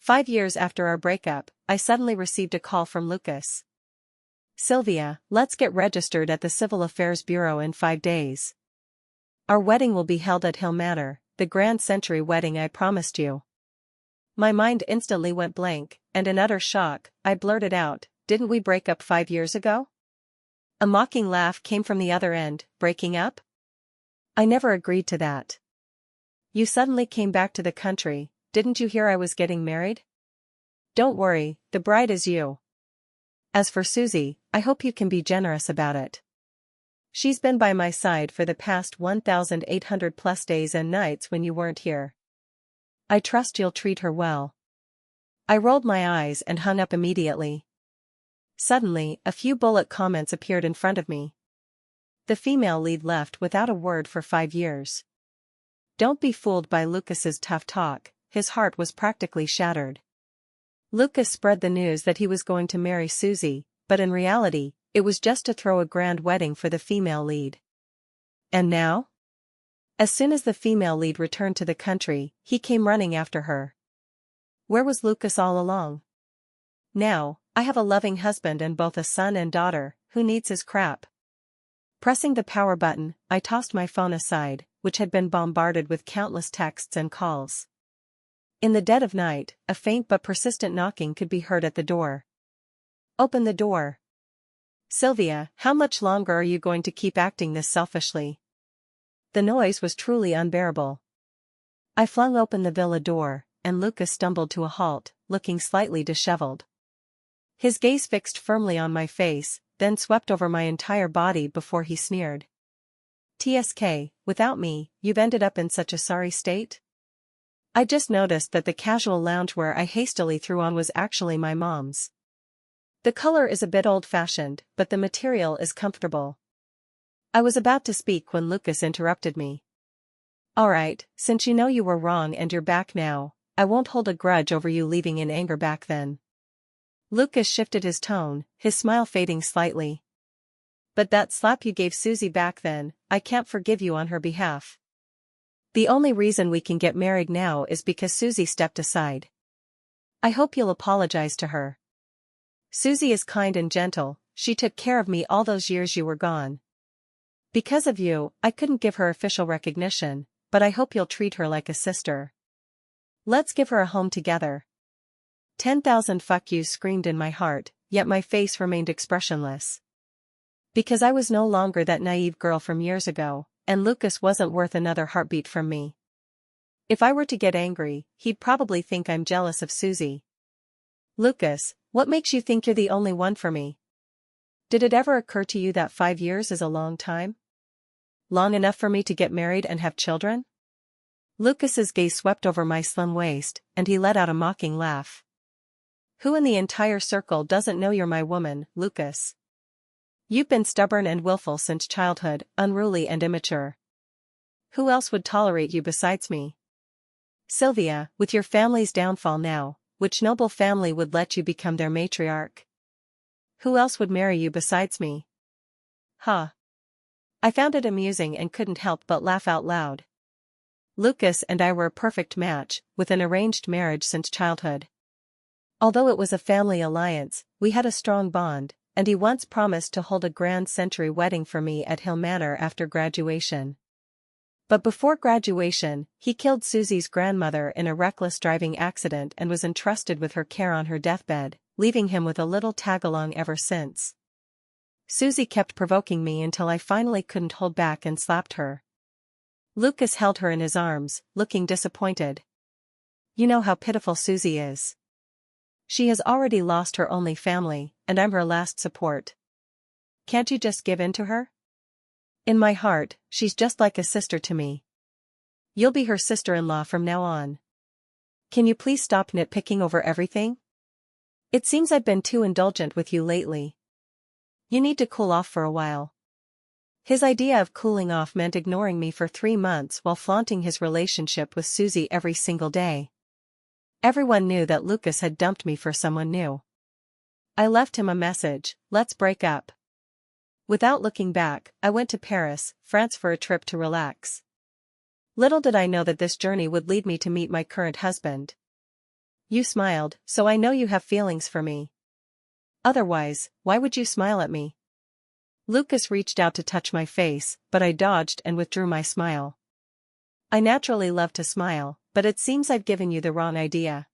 5 years after our breakup, I suddenly received a call from Lucas. "Sylvia, let's get registered at the Civil Affairs Bureau in 5 days. Our wedding will be held at Hill Manor, the grand century wedding I promised you." My mind instantly went blank, and in utter shock, I blurted out, "Didn't we break up 5 years ago?" A mocking laugh came from the other end. "Breaking up? I never agreed to that. You suddenly came back to the country, didn't you hear I was getting married? Don't worry, the bride is you. As for Susie, I hope you can be generous about it. She's been by my side for the past 1,800 plus days and nights when you weren't here. I trust you'll treat her well." I rolled my eyes and hung up immediately. Suddenly, a few bullet comments appeared in front of me. The female lead left without a word for 5 years. Don't be fooled by Lucas's tough talk, his heart was practically shattered. Lucas spread the news that he was going to marry Susie, but in reality, it was just to throw a grand wedding for the female lead. And now? As soon as the female lead returned to the country, he came running after her. Where was Lucas all along? Now, I have a loving husband and both a son and daughter, who needs his crap? Pressing the power button, I tossed my phone aside, which had been bombarded with countless texts and calls. In the dead of night, a faint but persistent knocking could be heard at the door. "Open the door. Sylvia, how much longer are you going to keep acting this selfishly?" The noise was truly unbearable. I flung open the villa door, and Lucas stumbled to a halt, looking slightly disheveled. His gaze fixed firmly on my face, then swept over my entire body before he sneered. "TSK, without me, you've ended up in such a sorry state?" I just noticed that the casual loungewear I hastily threw on was actually my mom's. The color is a bit old-fashioned, but the material is comfortable. I was about to speak when Lucas interrupted me. "Alright, since you know you were wrong and you're back now, I won't hold a grudge over you leaving in anger back then." Lucas shifted his tone, his smile fading slightly. "But that slap you gave Susie back then, I can't forgive you on her behalf. The only reason we can get married now is because Susie stepped aside. I hope you'll apologize to her. Susie is kind and gentle, she took care of me all those years you were gone. Because of you, I couldn't give her official recognition, but I hope you'll treat her like a sister. Let's give her a home together." 10,000 fuck yous screamed in my heart, yet my face remained expressionless. Because I was no longer that naive girl from years ago, and Lucas wasn't worth another heartbeat from me. If I were to get angry, he'd probably think I'm jealous of Susie. "Lucas, what makes you think you're the only one for me? Did it ever occur to you that 5 years is a long time? Long enough for me to get married and have children?" Lucas's gaze swept over my slim waist, and he let out a mocking laugh. "Who in the entire circle doesn't know you're my woman, Lucas? You've been stubborn and willful since childhood, unruly and immature. Who else would tolerate you besides me? Sylvia, with your family's downfall now, which noble family would let you become their matriarch? Who else would marry you besides me?" Huh. I found it amusing and couldn't help but laugh out loud. Lucas and I were a perfect match, with an arranged marriage since childhood. Although it was a family alliance, we had a strong bond, and he once promised to hold a grand century wedding for me at Hill Manor after graduation. But before graduation, he killed Susie's grandmother in a reckless driving accident and was entrusted with her care on her deathbed, leaving him with a little tag-along ever since. Susie kept provoking me until I finally couldn't hold back and slapped her. Lucas held her in his arms, looking disappointed. "You know how pitiful Susie is. She has already lost her only family, and I'm her last support. Can't you just give in to her? In my heart, she's just like a sister to me. You'll be her sister-in-law from now on. Can you please stop nitpicking over everything? It seems I've been too indulgent with you lately. You need to cool off for a while." His idea of cooling off meant ignoring me for 3 months while flaunting his relationship with Susie every single day. Everyone knew that Lucas had dumped me for someone new. I left him a message, "Let's break up." Without looking back, I went to Paris, France for a trip to relax. Little did I know that this journey would lead me to meet my current husband. You smiled, so I know you have feelings for me. Otherwise, why would you smile at me? Lucas reached out to touch my face, but I dodged and withdrew my smile. I naturally love to smile, but it seems I've given you the wrong idea.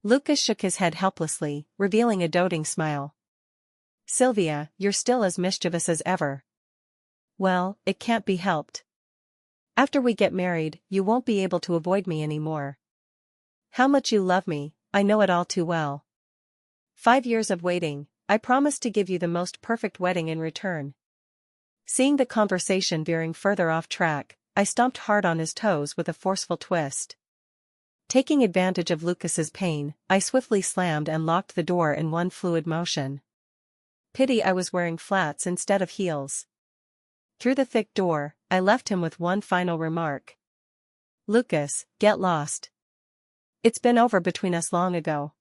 Lucas shook his head helplessly, revealing a doting smile. Sylvia, you're still as mischievous as ever. Well, it can't be helped. After we get married, you won't be able to avoid me anymore. How much you love me, I know it all too well. 5 years of waiting, I promise to give you the most perfect wedding in return. Seeing the conversation veering further off track, I stomped hard on his toes with a forceful twist. Taking advantage of Lucas's pain, I swiftly slammed and locked the door in one fluid motion. Pity I was wearing flats instead of heels. Through the thick door, I left him with one final remark. Lucas, get lost. It's been over between us long ago.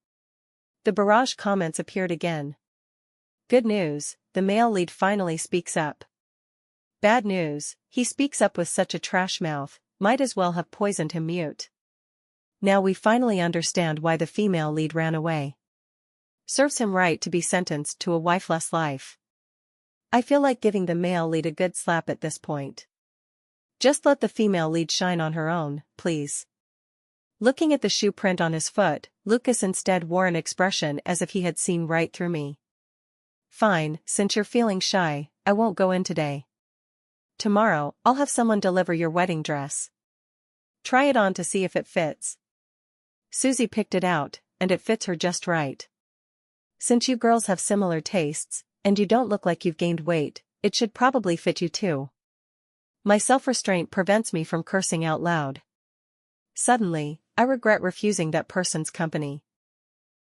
The barrage comments appeared again. Good news, the male lead finally speaks up. Bad news, he speaks up with such a trash mouth, might as well have poisoned him mute. Now we finally understand why the female lead ran away. Serves him right to be sentenced to a wifeless life. I feel like giving the male lead a good slap at this point. Just let the female lead shine on her own, please. Looking at the shoe print on his foot, Lucas instead wore an expression as if he had seen right through me. Fine, since you're feeling shy, I won't go in today. Tomorrow, I'll have someone deliver your wedding dress. Try it on to see if it fits. Susie picked it out, and it fits her just right. Since you girls have similar tastes, and you don't look like you've gained weight, it should probably fit you too. My self-restraint prevents me from cursing out loud. Suddenly, I regret refusing that person's company.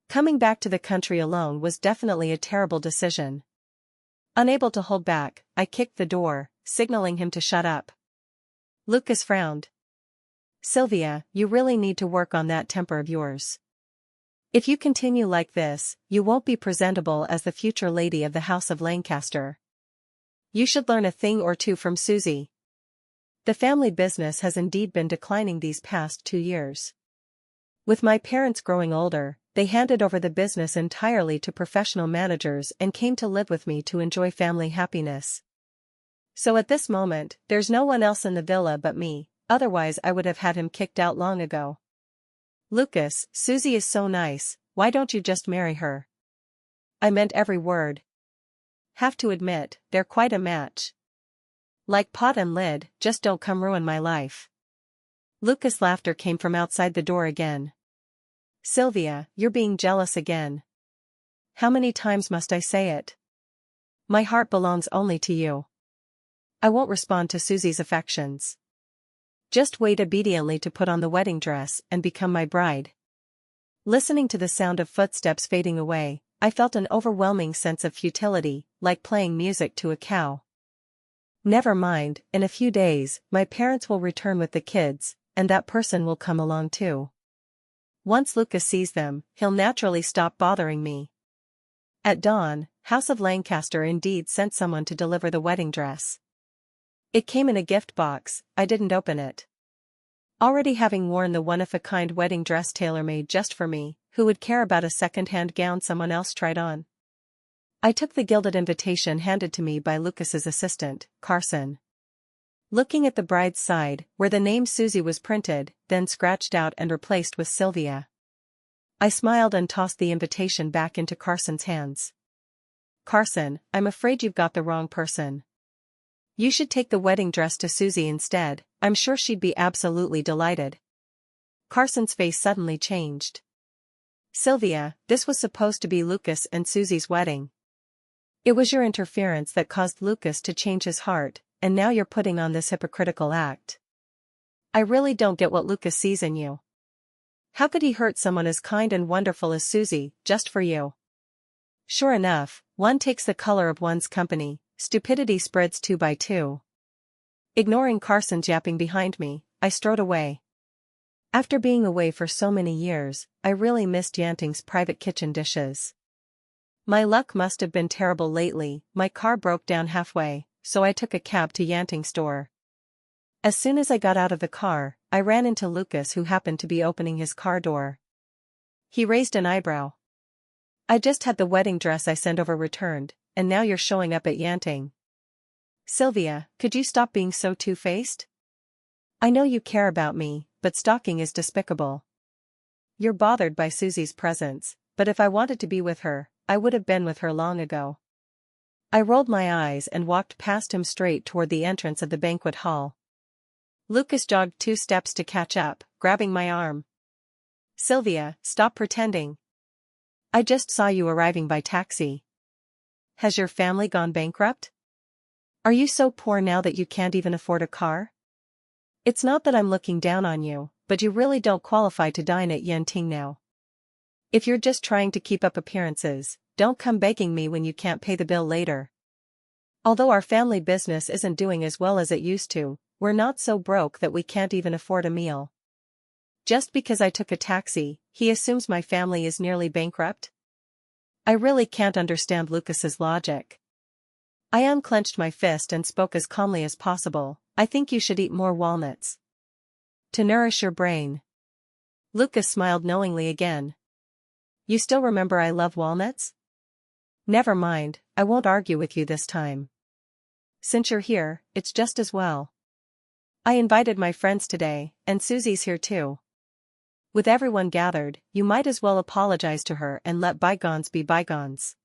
Coming back to the country alone was definitely a terrible decision. Unable to hold back, I kicked the door, signaling him to shut up. Lucas frowned. Sylvia, you really need to work on that temper of yours. If you continue like this, you won't be presentable as the future lady of the House of Lancaster. You should learn a thing or two from Susie. The family business has indeed been declining these past 2 years. With my parents growing older, they handed over the business entirely to professional managers and came to live with me to enjoy family happiness. So at this moment, there's no one else in the villa but me, otherwise I would have had him kicked out long ago. Lucas, Susie is so nice, why don't you just marry her? I meant every word. Have to admit, they're quite a match. Like pot and lid, just don't come ruin my life. Lucas' laughter came from outside the door again. Sylvia, you're being jealous again. How many times must I say it? My heart belongs only to you. I won't respond to Susie's affections. Just wait obediently to put on the wedding dress and become my bride. Listening to the sound of footsteps fading away, I felt an overwhelming sense of futility, like playing music to a cow. Never mind, in a few days, my parents will return with the kids, and that person will come along too. Once Lucas sees them, he'll naturally stop bothering me. At dawn, House of Lancaster indeed sent someone to deliver the wedding dress. It came in a gift box, I didn't open it. Already having worn the one-of-a-kind wedding dress tailor-made just for me, who would care about a second-hand gown someone else tried on? I took the gilded invitation handed to me by Lucas's assistant, Carson. Looking at the bride's side, where the name Susie was printed, then scratched out and replaced with Sylvia. I smiled and tossed the invitation back into Carson's hands. Carson, I'm afraid you've got the wrong person. You should take the wedding dress to Susie instead, I'm sure she'd be absolutely delighted. Carson's face suddenly changed. Sylvia, this was supposed to be Lucas and Susie's wedding. It was your interference that caused Lucas to change his heart, and now you're putting on this hypocritical act. I really don't get what Lucas sees in you. How could he hurt someone as kind and wonderful as Susie, just for you? Sure enough, one takes the color of one's company, stupidity spreads 2 by 2. Ignoring Carson's yapping behind me, I strode away. After being away for so many years, I really missed Yanting's private kitchen dishes. My luck must have been terrible lately, my car broke down halfway, so I took a cab to Yanting's store. As soon as I got out of the car, I ran into Lucas who happened to be opening his car door. He raised an eyebrow. I just had the wedding dress I sent over returned, and now you're showing up at Yanting. Sylvia, could you stop being so two-faced? I know you care about me, but stalking is despicable. You're bothered by Susie's presence, but if I wanted to be with her, I would have been with her long ago. I rolled my eyes and walked past him straight toward the entrance of the banquet hall. Lucas jogged 2 steps to catch up, grabbing my arm. Sylvia, stop pretending. I just saw you arriving by taxi. Has your family gone bankrupt? Are you so poor now that you can't even afford a car? It's not that I'm looking down on you, but you really don't qualify to dine at Yanting now. If you're just trying to keep up appearances, don't come begging me when you can't pay the bill later. Although our family business isn't doing as well as it used to, we're not so broke that we can't even afford a meal. Just because I took a taxi, he assumes my family is nearly bankrupt? I really can't understand Lucas's logic. I unclenched my fist and spoke as calmly as possible. I think you should eat more walnuts. To nourish your brain. Lucas smiled knowingly again. You still remember I love walnuts? Never mind, I won't argue with you this time. Since you're here, it's just as well. I invited my friends today, and Susie's here too. With everyone gathered, you might as well apologize to her and let bygones be bygones.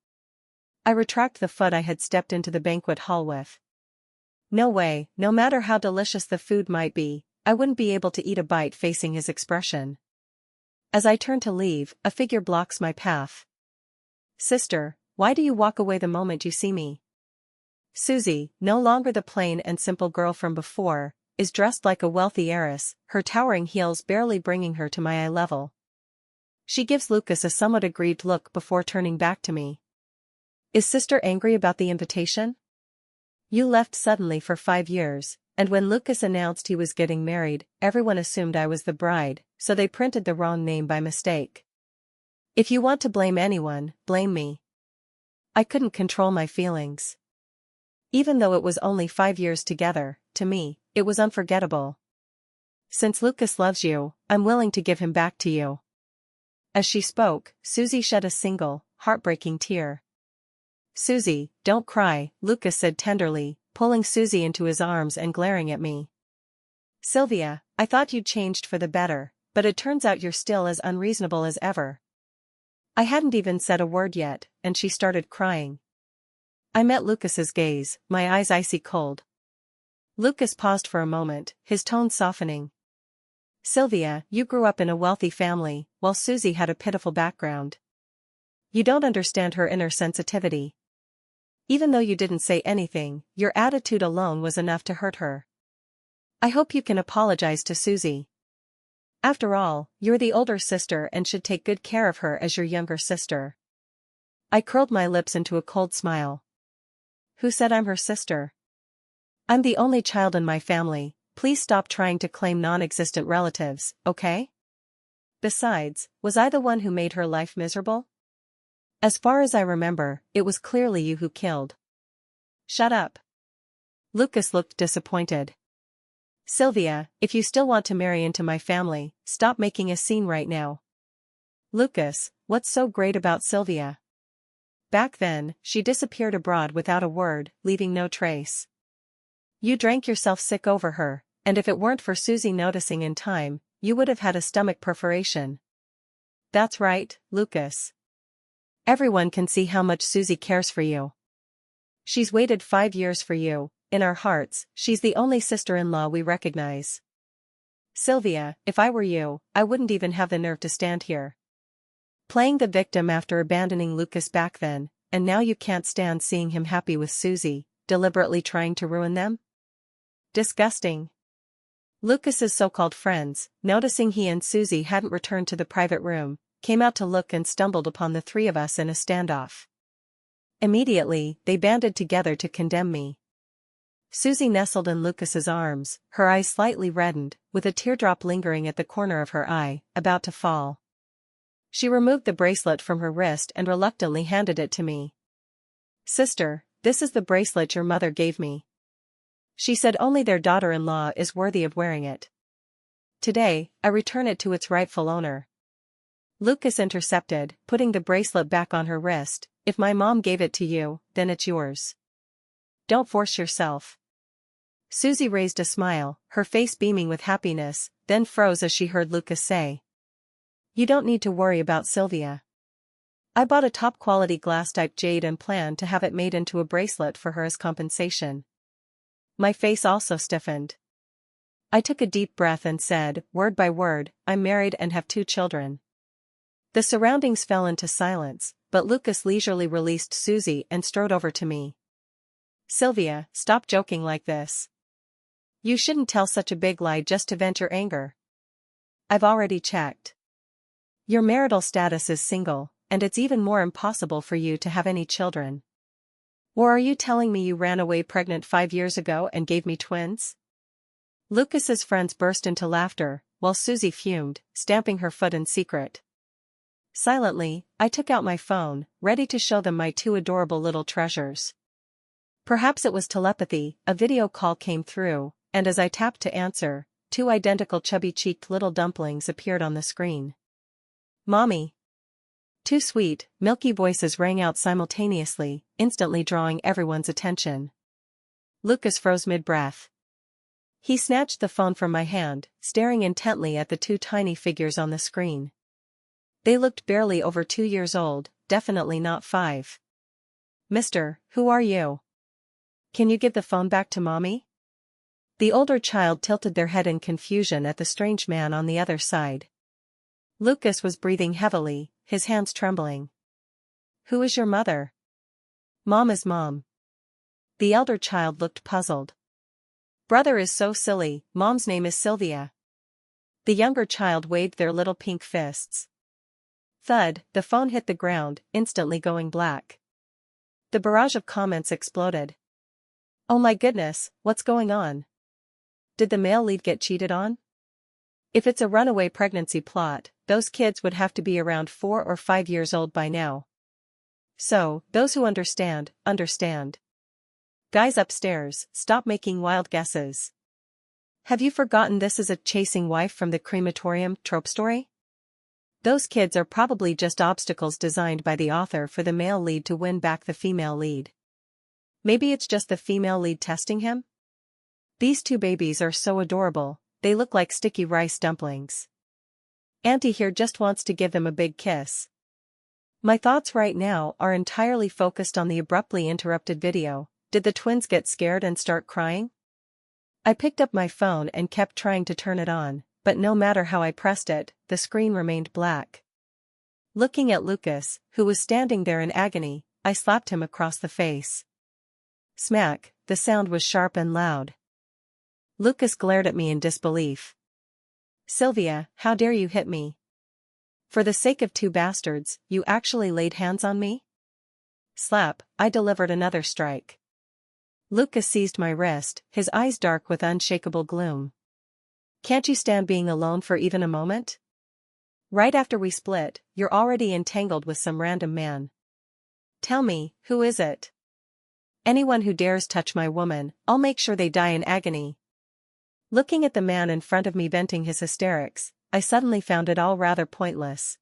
I retract the foot I had stepped into the banquet hall with. No way, no matter how delicious the food might be, I wouldn't be able to eat a bite facing his expression. As I turn to leave, a figure blocks my path. Sister, why do you walk away the moment you see me? Susie, no longer the plain and simple girl from before, is dressed like a wealthy heiress, her towering heels barely bringing her to my eye level. She gives Lucas a somewhat aggrieved look before turning back to me. Is sister angry about the invitation? You left suddenly for 5 years, and when Lucas announced he was getting married, everyone assumed I was the bride, so they printed the wrong name by mistake. If you want to blame anyone, blame me. I couldn't control my feelings. Even though it was only 5 years together, to me, it was unforgettable. Since Lucas loves you, I'm willing to give him back to you. As she spoke, Susie shed a single, heartbreaking tear. Susie, don't cry, Lucas said tenderly, pulling Susie into his arms and glaring at me. Sylvia, I thought you'd changed for the better, but it turns out you're still as unreasonable as ever. I hadn't even said a word yet, and she started crying. I met Lucas's gaze, my eyes icy cold. Lucas paused for a moment, his tone softening. Sylvia, you grew up in a wealthy family, while Susie had a pitiful background. You don't understand her inner sensitivity. Even though you didn't say anything, your attitude alone was enough to hurt her. I hope you can apologize to Susie. After all, you're the older sister and should take good care of her as your younger sister. I curled my lips into a cold smile. Who said I'm her sister? I'm the only child in my family, please stop trying to claim non-existent relatives, okay? Besides, was I the one who made her life miserable? As far as I remember, it was clearly you who killed. Shut up. Lucas looked disappointed. Sylvia, if you still want to marry into my family, stop making a scene right now. Lucas, what's so great about Sylvia? Back then, she disappeared abroad without a word, leaving no trace. You drank yourself sick over her, and if it weren't for Susie noticing in time, you would have had a stomach perforation. That's right, Lucas. Everyone can see how much Susie cares for you. She's waited 5 years for you, in our hearts, she's the only sister-in-law we recognize. Sylvia, if I were you, I wouldn't even have the nerve to stand here. Playing the victim after abandoning Lucas back then, and now you can't stand seeing him happy with Susie, deliberately trying to ruin them? Disgusting. Lucas's so-called friends, noticing he and Susie hadn't returned to the private room, came out to look and stumbled upon the 3 of us in a standoff. Immediately, they banded together to condemn me. Susie nestled in Lucas's arms, her eyes slightly reddened, with a teardrop lingering at the corner of her eye, about to fall. She removed the bracelet from her wrist and reluctantly handed it to me. Sister, this is the bracelet your mother gave me. She said only their daughter-in-law is worthy of wearing it. Today, I return it to its rightful owner. Lucas intercepted, putting the bracelet back on her wrist. If my mom gave it to you, then it's yours. Don't force yourself. Susie raised a smile, her face beaming with happiness, then froze as she heard Lucas say. You don't need to worry about Sylvia. I bought a top-quality glass-type jade and plan to have it made into a bracelet for her as compensation. My face also stiffened. I took a deep breath and said, word by word, I'm married and have 2 children. The surroundings fell into silence, but Lucas leisurely released Susie and strode over to me. Sylvia, stop joking like this. You shouldn't tell such a big lie just to vent your anger. I've already checked. Your marital status is single, and it's even more impossible for you to have any children. Or are you telling me you ran away pregnant 5 years ago and gave me twins? Lucas's friends burst into laughter, while Susie fumed, stamping her foot in secret. Silently, I took out my phone, ready to show them my 2 adorable little treasures. Perhaps it was telepathy, a video call came through, and as I tapped to answer, 2 identical chubby-cheeked little dumplings appeared on the screen. Mommy. 2 sweet, milky voices rang out simultaneously, instantly drawing everyone's attention. Lucas froze mid-breath. He snatched the phone from my hand, staring intently at the 2 tiny figures on the screen. They looked barely over 2 years old, definitely not 5. Mister, who are you? Can you give the phone back to Mommy? The older child tilted their head in confusion at the strange man on the other side. Lucas was breathing heavily, his hands trembling. Who is your mother? Mom is Mom. The elder child looked puzzled. Brother is so silly, Mom's name is Sylvia. The younger child waved their little pink fists. Thud, the phone hit the ground, instantly going black. The barrage of comments exploded. Oh my goodness, what's going on? Did the male lead get cheated on? If it's a runaway pregnancy plot, those kids would have to be around 4 or 5 years old by now. So, those who understand, understand. Guys upstairs, stop making wild guesses. Have you forgotten this is a chasing wife from the crematorium trope story? Those kids are probably just obstacles designed by the author for the male lead to win back the female lead. Maybe it's just the female lead testing him? These 2 babies are so adorable, they look like sticky rice dumplings. Auntie here just wants to give them a big kiss. My thoughts right now are entirely focused on the abruptly interrupted video. Did the twins get scared and start crying? I picked up my phone and kept trying to turn it on, but no matter how I pressed it, the screen remained black. Looking at Lucas, who was standing there in agony, I slapped him across the face. Smack, the sound was sharp and loud. Lucas glared at me in disbelief. Sylvia, how dare you hit me? For the sake of 2 bastards, you actually laid hands on me? Slap, I delivered another strike. Lucas seized my wrist, his eyes dark with unshakable gloom. Can't you stand being alone for even a moment? Right after we split, you're already entangled with some random man. Tell me, who is it? Anyone who dares touch my woman, I'll make sure they die in agony. Looking at the man in front of me venting his hysterics, I suddenly found it all rather pointless.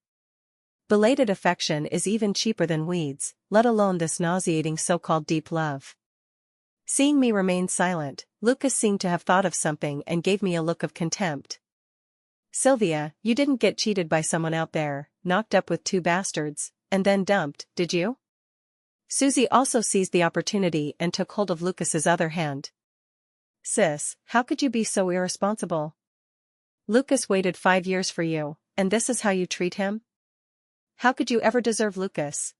Belated affection is even cheaper than weeds, let alone this nauseating so-called deep love. Seeing me remain silent, Lucas seemed to have thought of something and gave me a look of contempt. Sylvia, you didn't get cheated by someone out there, knocked up with 2 bastards, and then dumped, did you? Susie also seized the opportunity and took hold of Lucas's other hand. Sis, how could you be so irresponsible? Lucas waited 5 years for you, and this is how you treat him? How could you ever deserve Lucas?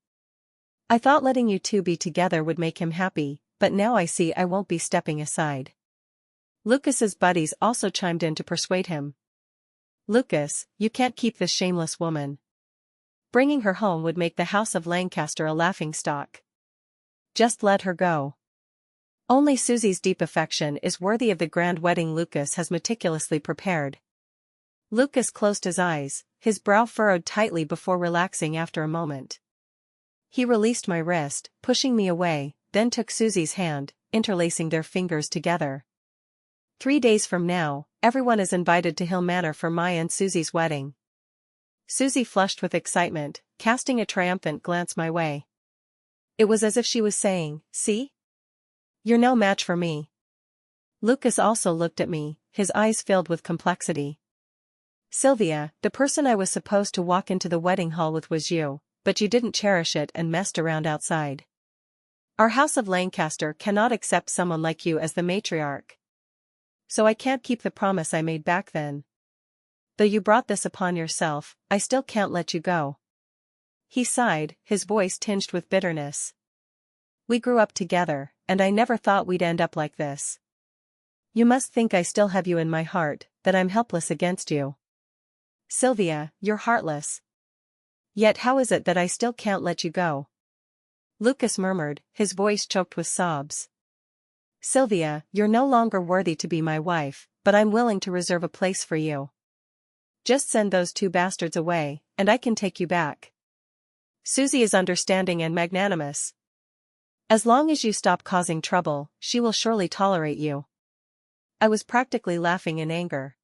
I thought letting you 2 be together would make him happy, but now I see I won't be stepping aside. Lucas's buddies also chimed in to persuade him. Lucas, you can't keep this shameless woman. Bringing her home would make the House of Lancaster a laughingstock. Just let her go. Only Susie's deep affection is worthy of the grand wedding Lucas has meticulously prepared. Lucas closed his eyes, his brow furrowed tightly before relaxing after a moment. He released my wrist, pushing me away, then took Susie's hand, interlacing their fingers together. 3 days from now, everyone is invited to Hill Manor for my and Susie's wedding. Susie flushed with excitement, casting a triumphant glance my way. It was as if she was saying, "See? You're no match for me." Lucas also looked at me, his eyes filled with complexity. "Sylvia, the person I was supposed to walk into the wedding hall with was you, but you didn't cherish it and messed around outside. Our House of Lancaster cannot accept someone like you as the matriarch. So I can't keep the promise I made back then. Though you brought this upon yourself, I still can't let you go." He sighed, his voice tinged with bitterness. "We grew up together, and I never thought we'd end up like this. You must think I still have you in my heart, that I'm helpless against you." "Sylvia, you're heartless. Yet how is it that I still can't let you go?" Lucas murmured, his voice choked with sobs. "Sylvia, you're no longer worthy to be my wife, but I'm willing to reserve a place for you. Just send those two bastards away, and I can take you back. Susie is understanding and magnanimous. As long as you stop causing trouble, she will surely tolerate you." I was practically laughing in anger.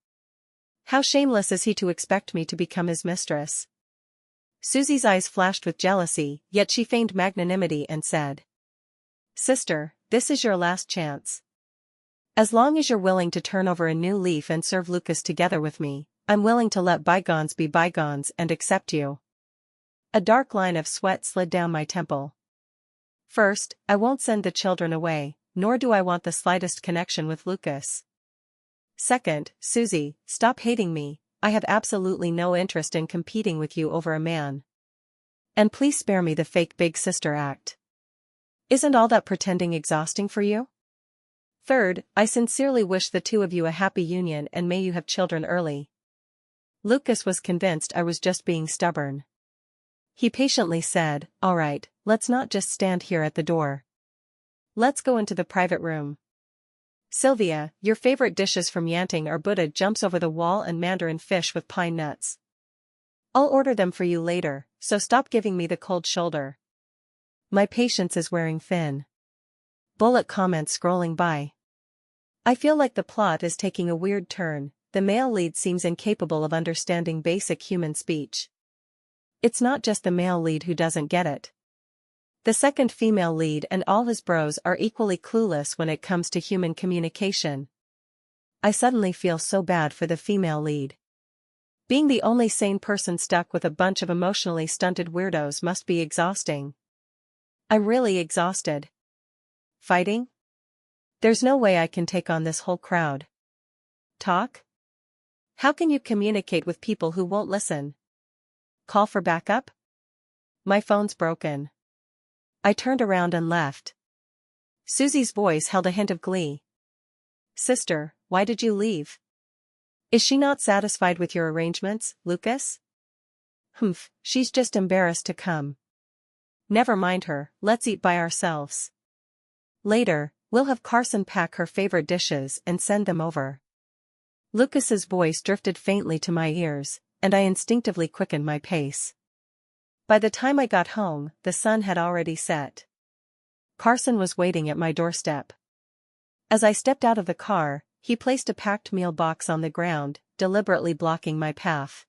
How shameless is he to expect me to become his mistress? Susie's eyes flashed with jealousy, yet she feigned magnanimity and said, "Sister, this is your last chance. As long as you're willing to turn over a new leaf and serve Lucas together with me, I'm willing to let bygones be bygones and accept you." A dark line of sweat slid down my temple. "First, I won't send the children away, nor do I want the slightest connection with Lucas. Second, Susie, stop hating me, I have absolutely no interest in competing with you over a man. And please spare me the fake big sister act. Isn't all that pretending exhausting for you? Third, I sincerely wish the two of you a happy union and may you have children early." Lucas was convinced I was just being stubborn. He patiently said, "All right, let's not just stand here at the door. Let's go into the private room. Sylvia, your favorite dishes from Yanting are Buddha jumps over the wall and mandarin fish with pine nuts. I'll order them for you later, so stop giving me the cold shoulder. My patience is wearing thin." Bullet comments scrolling by. I feel like the plot is taking a weird turn. The male lead seems incapable of understanding basic human speech. It's not just the male lead who doesn't get it. The second female lead and all his bros are equally clueless when it comes to human communication. I suddenly feel so bad for the female lead. Being the only sane person stuck with a bunch of emotionally stunted weirdos must be exhausting. I'm really exhausted. Fighting? There's no way I can take on this whole crowd. Talk? How can you communicate with people who won't listen? Call for backup? My phone's broken. I turned around and left. Susie's voice held a hint of glee. "Sister, why did you leave? Is she not satisfied with your arrangements, Lucas?" "Humph, she's just embarrassed to come. Never mind her, let's eat by ourselves. Later, we'll have Carson pack her favorite dishes and send them over." Lucas's voice drifted faintly to my ears, and I instinctively quickened my pace. By the time I got home, the sun had already set. Carson was waiting at my doorstep. As I stepped out of the car, he placed a packed meal box on the ground, deliberately blocking my path.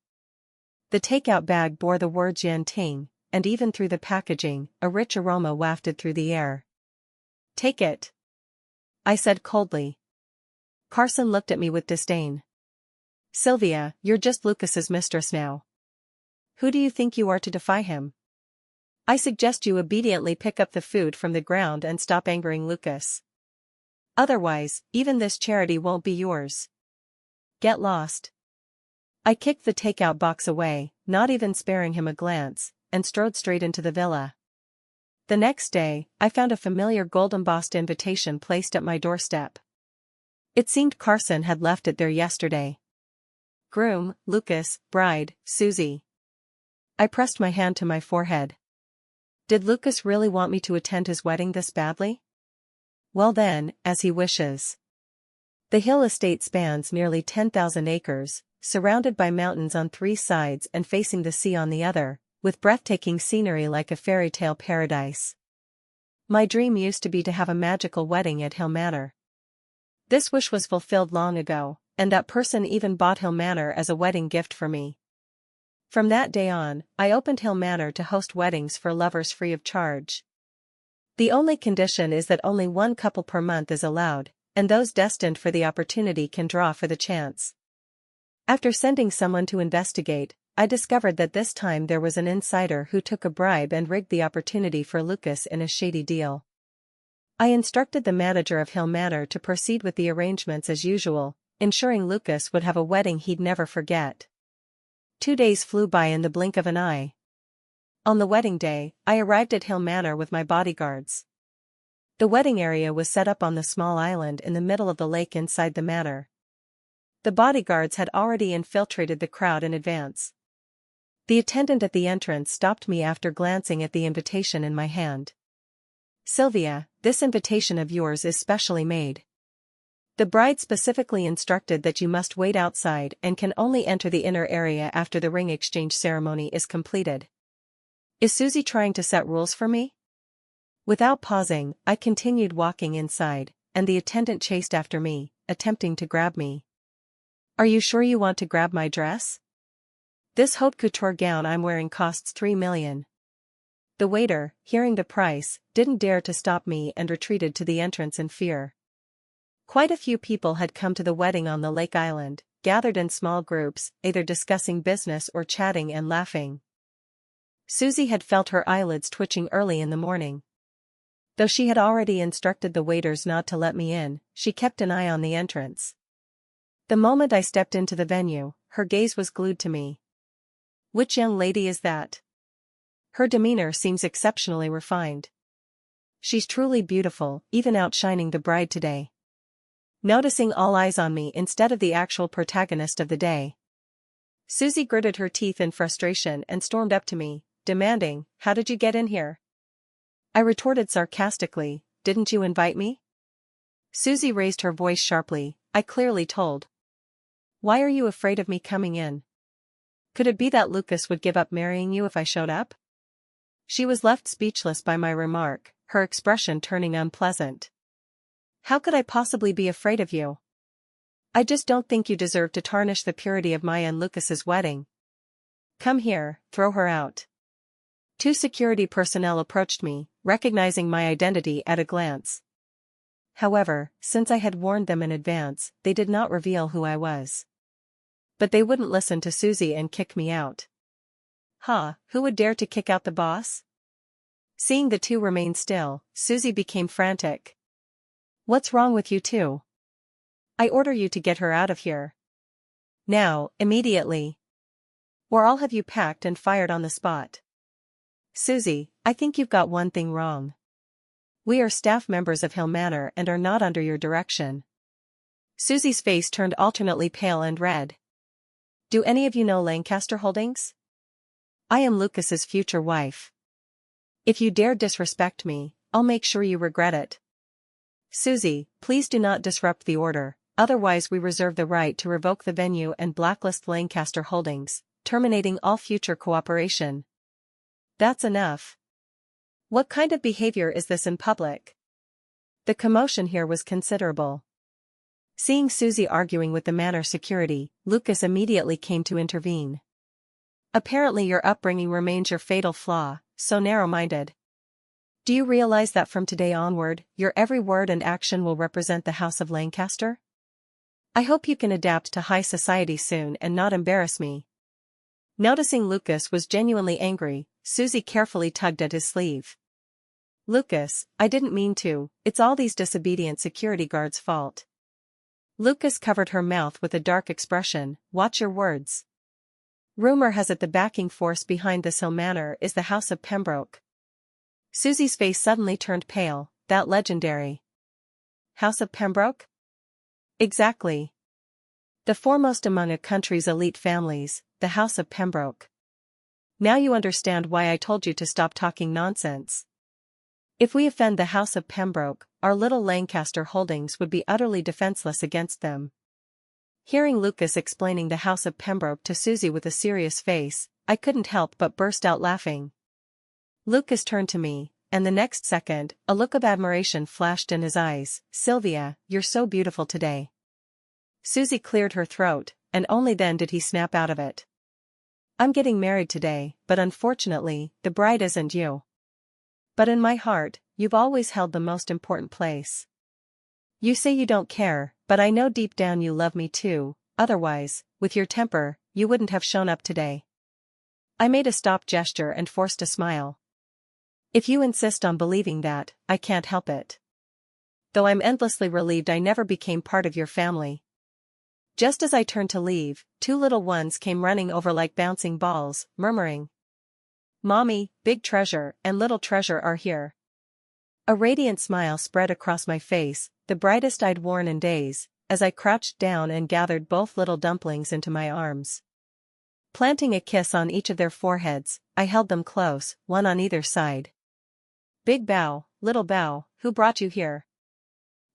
The takeout bag bore the words Yanting, and even through the packaging, a rich aroma wafted through the air. "Take it," I said coldly. Carson looked at me with disdain. "Sylvia, you're just Lucas's mistress now. Who do you think you are to defy him? I suggest you obediently pick up the food from the ground and stop angering Lucas. Otherwise, even this charity won't be yours. Get lost." I kicked the takeout box away, not even sparing him a glance, and strode straight into the villa. The next day, I found a familiar gold-embossed invitation placed at my doorstep. It seemed Carson had left it there yesterday. Groom, Lucas, bride, Susie. I pressed my hand to my forehead. Did Lucas really want me to attend his wedding this badly? Well then, as he wishes. The Hill estate spans nearly 10,000 acres, surrounded by mountains on 3 sides and facing the sea on the other, with breathtaking scenery like a fairy tale paradise. My dream used to be to have a magical wedding at Hill Manor. This wish was fulfilled long ago, and that person even bought Hill Manor as a wedding gift for me. From that day on, I opened Hill Manor to host weddings for lovers free of charge. The only condition is that only one couple per month is allowed, and those destined for the opportunity can draw for the chance. After sending someone to investigate, I discovered that this time there was an insider who took a bribe and rigged the opportunity for Lucas in a shady deal. I instructed the manager of Hill Manor to proceed with the arrangements as usual, ensuring Lucas would have a wedding he'd never forget. 2 days flew by in the blink of an eye. On the wedding day, I arrived at Hill Manor with my bodyguards. The wedding area was set up on the small island in the middle of the lake inside the manor. The bodyguards had already infiltrated the crowd in advance. The attendant at the entrance stopped me after glancing at the invitation in my hand. "Sylvia, this invitation of yours is specially made. The bride specifically instructed that you must wait outside and can only enter the inner area after the ring exchange ceremony is completed." Is Susie trying to set rules for me? Without pausing, I continued walking inside, and the attendant chased after me, attempting to grab me. "Are you sure you want to grab my dress? This haute couture gown I'm wearing costs $3 million. The waiter, hearing the price, didn't dare to stop me and retreated to the entrance in fear. Quite a few people had come to the wedding on the lake island, gathered in small groups, either discussing business or chatting and laughing. Susie had felt her eyelids twitching early in the morning. Though she had already instructed the waiters not to let me in, she kept an eye on the entrance. The moment I stepped into the venue, her gaze was glued to me. "Which young lady is that? Her demeanor seems exceptionally refined. She's truly beautiful, even outshining the bride today." Noticing all eyes on me instead of the actual protagonist of the day, Susie gritted her teeth in frustration and stormed up to me, demanding, "How did you get in here?" I retorted sarcastically, "Didn't you invite me?" Susie raised her voice sharply, I clearly told. "Why are you afraid of me coming in? Could it be that Lucas would give up marrying you if I showed up?" She was left speechless by my remark, her expression turning unpleasant. "How could I possibly be afraid of you? I just don't think you deserve to tarnish the purity of my and Lucas's wedding. Come here, throw her out." 2 security personnel approached me, recognizing my identity at a glance. However, since I had warned them in advance, they did not reveal who I was. But they wouldn't listen to Susie and kick me out. Who would dare to kick out the boss? Seeing the 2 remain still, Susie became frantic. "What's wrong with you two? I order you to get her out of here. Now, immediately. Or I'll have you packed and fired on the spot." "Susie, I think you've got one thing wrong. We are staff members of Hill Manor and are not under your direction." Susie's face turned alternately pale and red. "Do any of you know Lancaster Holdings? I am Lucas's future wife. If you dare disrespect me, I'll make sure you regret it. Susie, please do not disrupt the order, otherwise we reserve the right to revoke the venue and blacklist Lancaster Holdings, terminating all future cooperation." "That's enough. What kind of behavior is this in public?" The commotion here was considerable. Seeing Susie arguing with the manor security, Lucas immediately came to intervene. "Apparently your upbringing remains your fatal flaw, so narrow-minded. Do you realize that from today onward, your every word and action will represent the House of Lancaster? I hope you can adapt to high society soon and not embarrass me." Noticing Lucas was genuinely angry, Susie carefully tugged at his sleeve. "Lucas, I didn't mean to, it's all these disobedient security guards' fault." Lucas covered her mouth with a dark expression, "Watch your words. Rumor has it the backing force behind this Hill Manor is the House of Pembroke." Susie's face suddenly turned pale, "That legendary House of Pembroke?" "Exactly. The foremost among a country's elite families, the House of Pembroke. Now you understand why I told you to stop talking nonsense. If we offend the House of Pembroke, our little Lancaster Holdings would be utterly defenseless against them." Hearing Lucas explaining the House of Pembroke to Susie with a serious face, I couldn't help but burst out laughing. Lucas turned to me, and the next second, a look of admiration flashed in his eyes. "Sylvia, you're so beautiful today." Susie cleared her throat, and only then did he snap out of it. I'm getting married today, but unfortunately, the bride isn't you. But in my heart, you've always held the most important place. You say you don't care, but I know deep down you love me too, otherwise, with your temper, you wouldn't have shown up today. I made a stop gesture and forced a smile. If you insist on believing that, I can't help it. Though I'm endlessly relieved I never became part of your family. Just as I turned to leave, two little ones came running over like bouncing balls, murmuring, "Mommy, Big Treasure, and Little Treasure are here." A radiant smile spread across my face, the brightest I'd worn in days, as I crouched down and gathered both little dumplings into my arms. Planting a kiss on each of their foreheads, I held them close, one on either side. "Big Bow, Little Bow, who brought you here?"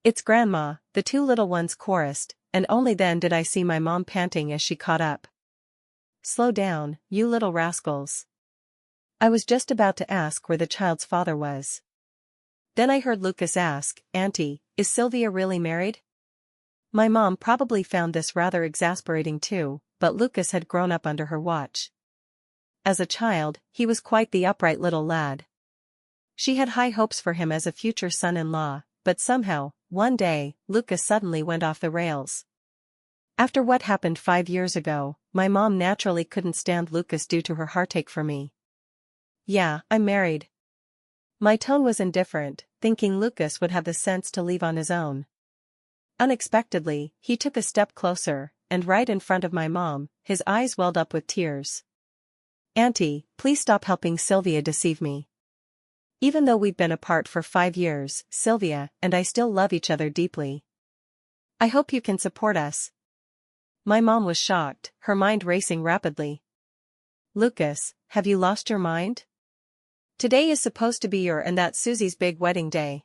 "It's Grandma," the two little ones chorused, and only then did I see my mom panting as she caught up. "Slow down, you little rascals." I was just about to ask where the child's father was. Then I heard Lucas ask, "Auntie, is Sylvia really married?" My mom probably found this rather exasperating too, but Lucas had grown up under her watch. As a child, he was quite the upright little lad. She had high hopes for him as a future son-in-law, but somehow, one day, Lucas suddenly went off the rails. After what happened 5 years ago, my mom naturally couldn't stand Lucas due to her heartache for me. "Yeah, I'm married." My tone was indifferent, thinking Lucas would have the sense to leave on his own. Unexpectedly, he took a step closer, and right in front of my mom, his eyes welled up with tears. "Auntie, please stop helping Sylvia deceive me. Even though we've been apart for 5 years, Sylvia and I still love each other deeply. I hope you can support us." My mom was shocked, her mind racing rapidly. "Lucas, have you lost your mind? Today is supposed to be your and that Susie's big wedding day.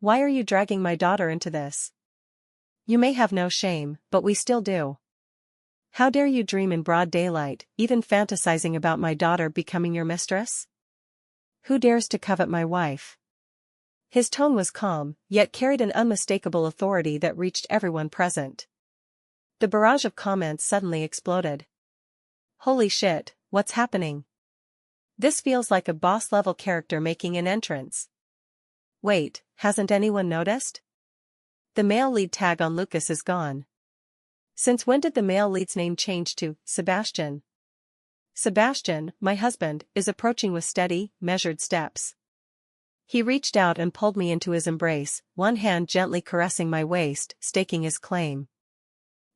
Why are you dragging my daughter into this? You may have no shame, but we still do. How dare you dream in broad daylight, even fantasizing about my daughter becoming your mistress? Who dares to covet my wife?" His tone was calm, yet carried an unmistakable authority that reached everyone present. The barrage of comments suddenly exploded. "Holy shit, what's happening? This feels like a boss-level character making an entrance. Wait, hasn't anyone noticed? The male lead tag on Lucas is gone. Since when did the male lead's name change to Sebastian? Sebastian, my husband, is approaching with steady, measured steps. He reached out and pulled me into his embrace, one hand gently caressing my waist, staking his claim.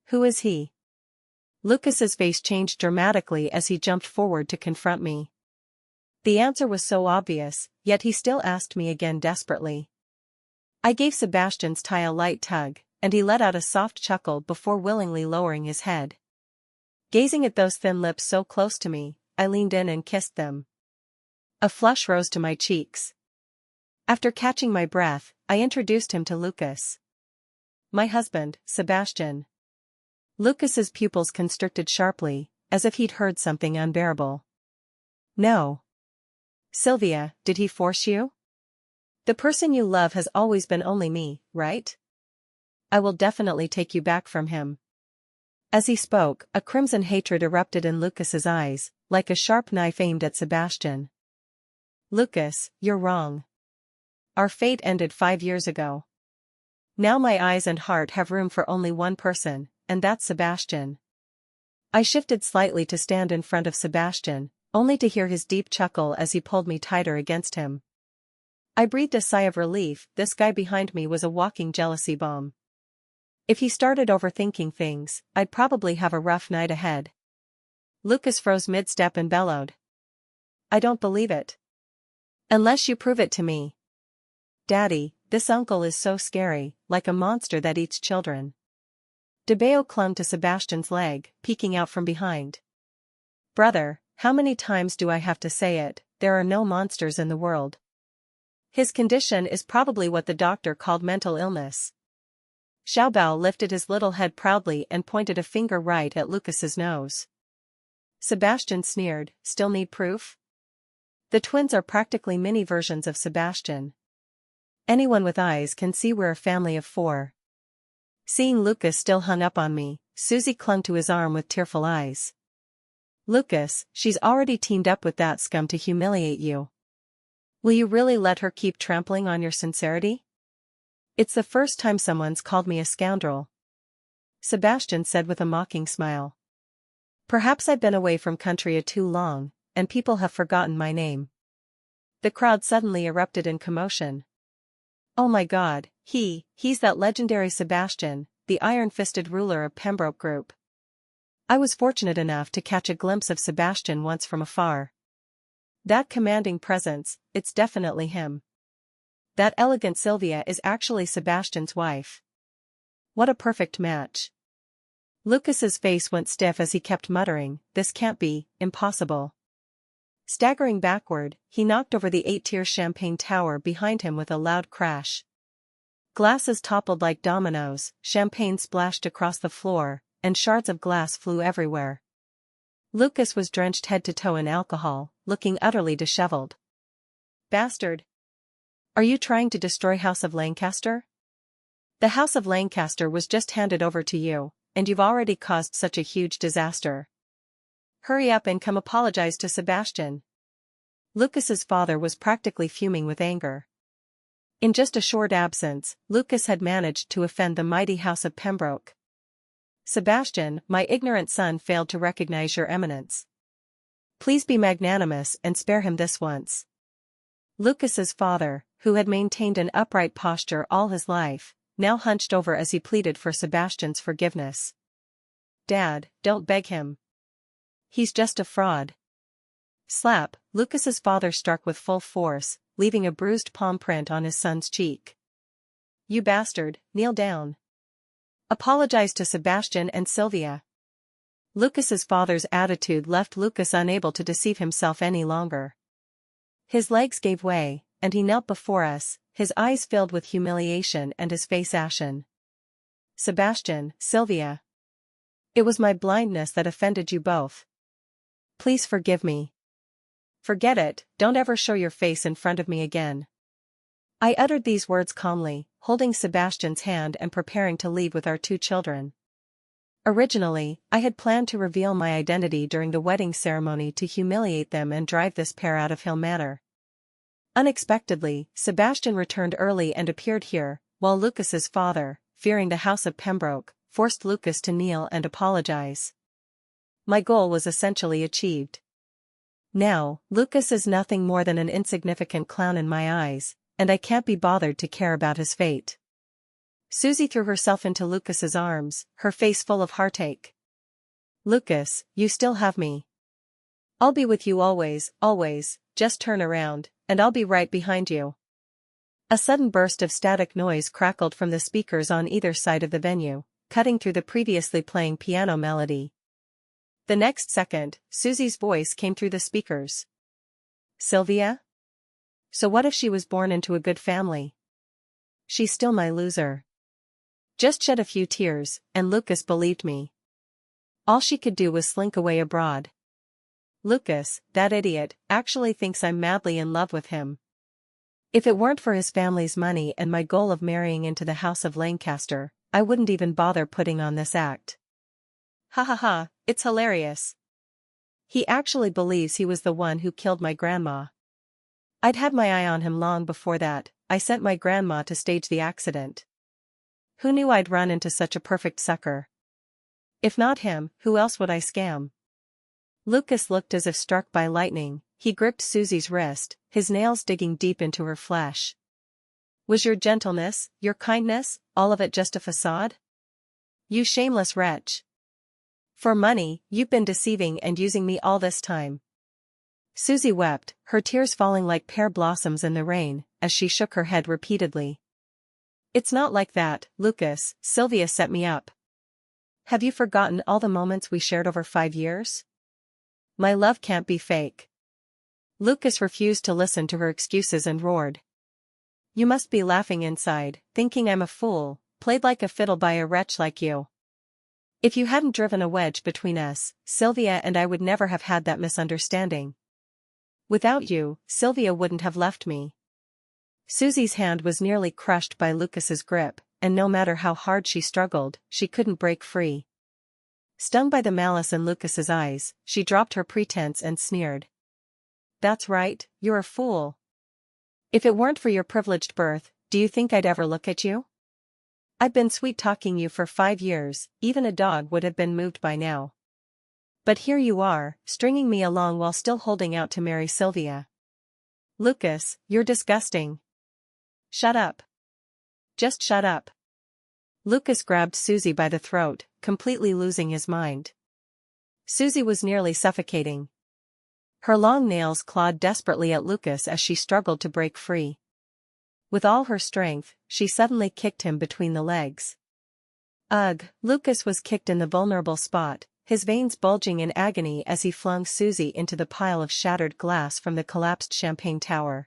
Who is he?" Lucas's face changed dramatically as he jumped forward to confront me. The answer was so obvious, yet he still asked me again desperately. I gave Sebastian's tie a light tug, and he let out a soft chuckle before willingly lowering his head. Gazing at those thin lips so close to me, I leaned in and kissed them. A flush rose to my cheeks. After catching my breath, I introduced him to Lucas. "My husband, Sebastian." Lucas's pupils constricted sharply, as if he'd heard something unbearable. "No. Sylvia, did he force you? The person you love has always been only me, right? I will definitely take you back from him." As he spoke, a crimson hatred erupted in Lucas's eyes, like a sharp knife aimed at Sebastian. "Lucas, you're wrong. Our fate ended 5 years ago. Now my eyes and heart have room for only one person, and that's Sebastian." I shifted slightly to stand in front of Sebastian, only to hear his deep chuckle as he pulled me tighter against him. I breathed a sigh of relief. This guy behind me was a walking jealousy bomb. If he started overthinking things, I'd probably have a rough night ahead. Lucas froze mid-step and bellowed. "I don't believe it. Unless you prove it to me." "Daddy, this uncle is so scary, like a monster that eats children." DeBeo clung to Sebastian's leg, peeking out from behind. "Brother, how many times do I have to say it, there are no monsters in the world. His condition is probably what the doctor called mental illness." Xiaobao lifted his little head proudly and pointed a finger right at Lucas's nose. Sebastian sneered, "Still need proof?" The twins are practically mini versions of Sebastian. Anyone with eyes can see we're a family of 4. Seeing Lucas still hung up on me, Susie clung to his arm with tearful eyes. Lucas, she's already teamed up with that scum to humiliate you. Will you really let her keep trampling on your sincerity? It's the first time someone's called me a scoundrel, Sebastian said with a mocking smile. Perhaps I've been away from country too long, and people have forgotten my name. The crowd suddenly erupted in commotion. Oh my God, he's that legendary Sebastian, the iron-fisted ruler of Pembroke Group. I was fortunate enough to catch a glimpse of Sebastian once from afar. That commanding presence, it's definitely him. That elegant Sylvia is actually Sebastian's wife. What a perfect match. Lucas's face went stiff as he kept muttering, this can't be, impossible. Staggering backward, he knocked over the 8-tier champagne tower behind him with a loud crash. Glasses toppled like dominoes, champagne splashed across the floor, and shards of glass flew everywhere. Lucas was drenched head to toe in alcohol, looking utterly disheveled. Bastard! Are you trying to destroy House of Lancaster? The House of Lancaster was just handed over to you, and you've already caused such a huge disaster. Hurry up and come apologize to Sebastian. Lucas's father was practically fuming with anger. In just a short absence, Lucas had managed to offend the mighty House of Pembroke. Sebastian, my ignorant son failed to recognize your eminence. Please be magnanimous and spare him this once. Lucas's father, who had maintained an upright posture all his life, now hunched over as he pleaded for Sebastian's forgiveness. Dad, don't beg him. He's just a fraud. Slap, Lucas's father struck with full force, leaving a bruised palm print on his son's cheek. You bastard, kneel down. Apologize to Sebastian and Sylvia. Lucas's father's attitude left Lucas unable to deceive himself any longer. His legs gave way, and he knelt before us, his eyes filled with humiliation and his face ashen. Sebastian, Sylvia. It was my blindness that offended you both. Please forgive me. Forget it, don't ever show your face in front of me again. I uttered these words calmly, holding Sebastian's hand and preparing to leave with our 2 children. Originally, I had planned to reveal my identity during the wedding ceremony to humiliate them and drive this pair out of Hill Manor. Unexpectedly, Sebastian returned early and appeared here, while Lucas's father, fearing the House of Pembroke, forced Lucas to kneel and apologize. My goal was essentially achieved. Now, Lucas is nothing more than an insignificant clown in my eyes, and I can't be bothered to care about his fate. Susie threw herself into Lucas's arms, her face full of heartache. Lucas, you still have me. I'll be with you always, always, just turn around, and I'll be right behind you. A sudden burst of static noise crackled from the speakers on either side of the venue, cutting through the previously playing piano melody. The next second, Susie's voice came through the speakers. Sylvia? So what if she was born into a good family? She's still my loser. Just shed a few tears, and Lucas believed me. All she could do was slink away abroad. Lucas, that idiot, actually thinks I'm madly in love with him. If it weren't for his family's money and my goal of marrying into the House of Lancaster, I wouldn't even bother putting on this act. Ha ha ha, it's hilarious. He actually believes he was the one who killed my grandma. I'd had my eye on him long before that. I sent my grandma to stage the accident. Who knew I'd run into such a perfect sucker? If not him, who else would I scam? Lucas looked as if struck by lightning. He gripped Susie's wrist, his nails digging deep into her flesh. Was your gentleness, your kindness, all of it just a facade? You shameless wretch. For money, you've been deceiving and using me all this time. Susie wept, her tears falling like pear blossoms in the rain, as she shook her head repeatedly. It's not like that, Lucas, Sylvia set me up. Have you forgotten all the moments we shared over 5 years? My love can't be fake. Lucas refused to listen to her excuses and roared. You must be laughing inside, thinking I'm a fool, played like a fiddle by a wretch like you. If you hadn't driven a wedge between us, Sylvia and I would never have had that misunderstanding. Without you, Sylvia wouldn't have left me. Susie's hand was nearly crushed by Lucas's grip, and no matter how hard she struggled, she couldn't break free. Stung by the malice in Lucas's eyes, she dropped her pretense and sneered. That's right, you're a fool. If it weren't for your privileged birth, do you think I'd ever look at you? I've been sweet-talking you for 5 years, even a dog would have been moved by now. But here you are, stringing me along while still holding out to marry Sylvia. Lucas, you're disgusting. Shut up. Just shut up. Lucas grabbed Susie by the throat, completely losing his mind. Susie was nearly suffocating. Her long nails clawed desperately at Lucas as she struggled to break free. With all her strength, she suddenly kicked him between the legs. Ugh! Lucas was kicked in the vulnerable spot, his veins bulging in agony as he flung Susie into the pile of shattered glass from the collapsed champagne tower.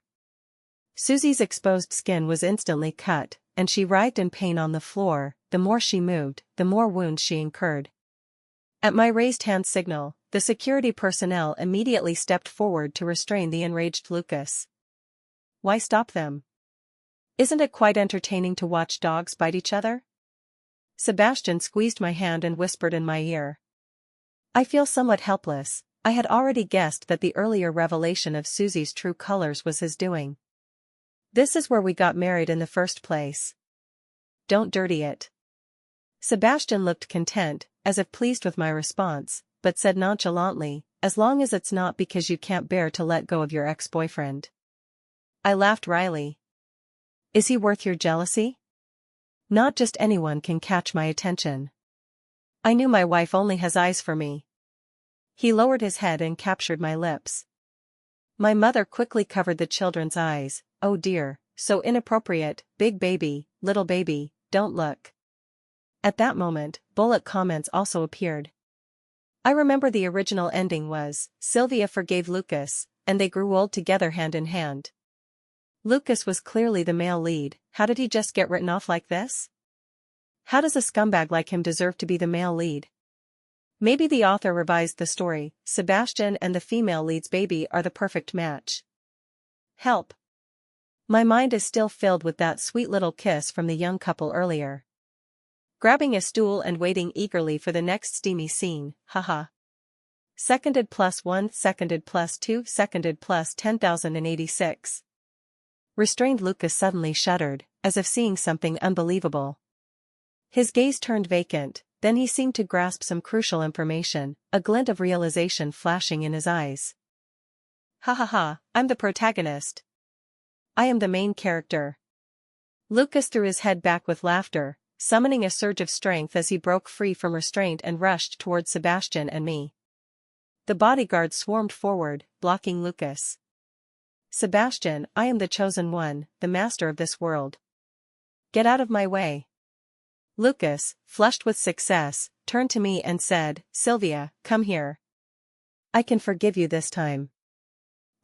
Susie's exposed skin was instantly cut, and she writhed in pain on the floor. The more she moved, the more wounds she incurred. At my raised hand signal, the security personnel immediately stepped forward to restrain the enraged Lucas. Why stop them? Isn't it quite entertaining to watch dogs bite each other? Sebastian squeezed my hand and whispered in my ear. I feel somewhat helpless. I had already guessed that the earlier revelation of Susie's true colors was his doing. This is where we got married in the first place. Don't dirty it. Sebastian looked content, as if pleased with my response, but said nonchalantly, as long as it's not because you can't bear to let go of your ex-boyfriend. I laughed wryly. Is he worth your jealousy? Not just anyone can catch my attention. I knew my wife only has eyes for me. He lowered his head and captured my lips. My mother quickly covered the children's eyes. Oh dear, so inappropriate, big baby, little baby, don't look. At that moment, bullet comments also appeared. I remember the original ending was, Sylvia forgave Lucas, and they grew old together hand in hand. Lucas was clearly the male lead. How did he just get written off like this? How does a scumbag like him deserve to be the male lead? Maybe the author revised the story. Sebastian and the female lead's baby are the perfect match. Help. My mind is still filled with that sweet little kiss from the young couple earlier. Grabbing a stool and waiting eagerly for the next steamy scene, haha. Seconded +1, seconded +2, seconded +10,086. Restrained Lucas suddenly shuddered, as if seeing something unbelievable. His gaze turned vacant, then he seemed to grasp some crucial information, a glint of realization flashing in his eyes. Ha ha ha, I'm the protagonist. I am the main character. Lucas threw his head back with laughter, summoning a surge of strength as he broke free from restraint and rushed towards Sebastian and me. The bodyguards swarmed forward, blocking Lucas. Sebastian, I am the chosen one, the master of this world. Get out of my way. Lucas, flushed with success, turned to me and said, Sylvia, come here. I can forgive you this time.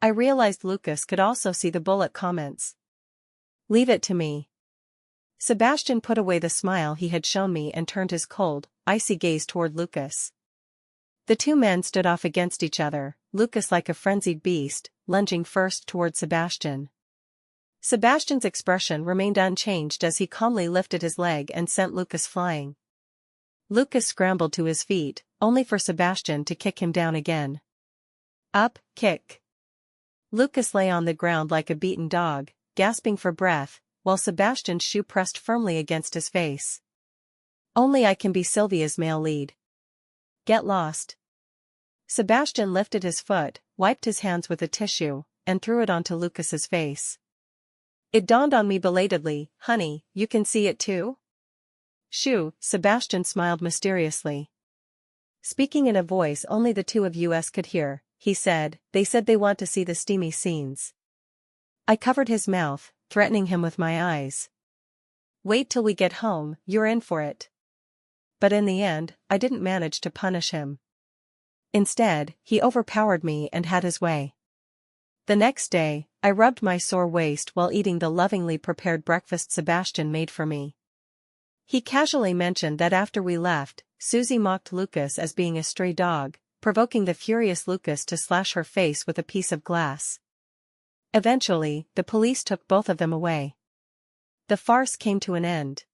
I realized Lucas could also see the bullet comments. Leave it to me. Sebastian put away the smile he had shown me and turned his cold, icy gaze toward Lucas. The two men stood off against each other, Lucas like a frenzied beast, lunging first toward Sebastian. Sebastian's expression remained unchanged as he calmly lifted his leg and sent Lucas flying. Lucas scrambled to his feet, only for Sebastian to kick him down again. Up, kick. Lucas lay on the ground like a beaten dog, gasping for breath, while Sebastian's shoe pressed firmly against his face. Only I can be Sylvia's male lead. Get lost. Sebastian lifted his foot, wiped his hands with a tissue, and threw it onto Lucas's face. It dawned on me belatedly, honey, you can see it too? Shoo, Sebastian smiled mysteriously. Speaking in a voice only the two of us could hear, he said, they said they want to see the steamy scenes. I covered his mouth, threatening him with my eyes. Wait till we get home, you're in for it. But in the end, I didn't manage to punish him. Instead, he overpowered me and had his way. The next day, I rubbed my sore waist while eating the lovingly prepared breakfast Sebastian made for me. He casually mentioned that after we left, Susie mocked Lucas as being a stray dog, provoking the furious Lucas to slash her face with a piece of glass. Eventually, the police took both of them away. The farce came to an end.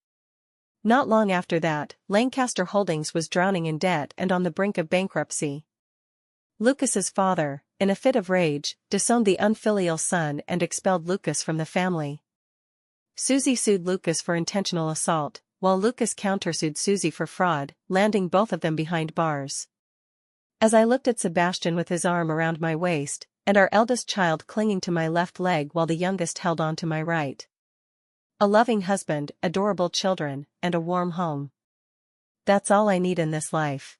Not long after that, Lancaster Holdings was drowning in debt and on the brink of bankruptcy. Lucas's father, in a fit of rage, disowned the unfilial son and expelled Lucas from the family. Susie sued Lucas for intentional assault, while Lucas countersued Susie for fraud, landing both of them behind bars. As I looked at Sebastian with his arm around my waist, and our eldest child clinging to my left leg while the youngest held on to my right. A loving husband, adorable children, and a warm home. That's all I need in this life.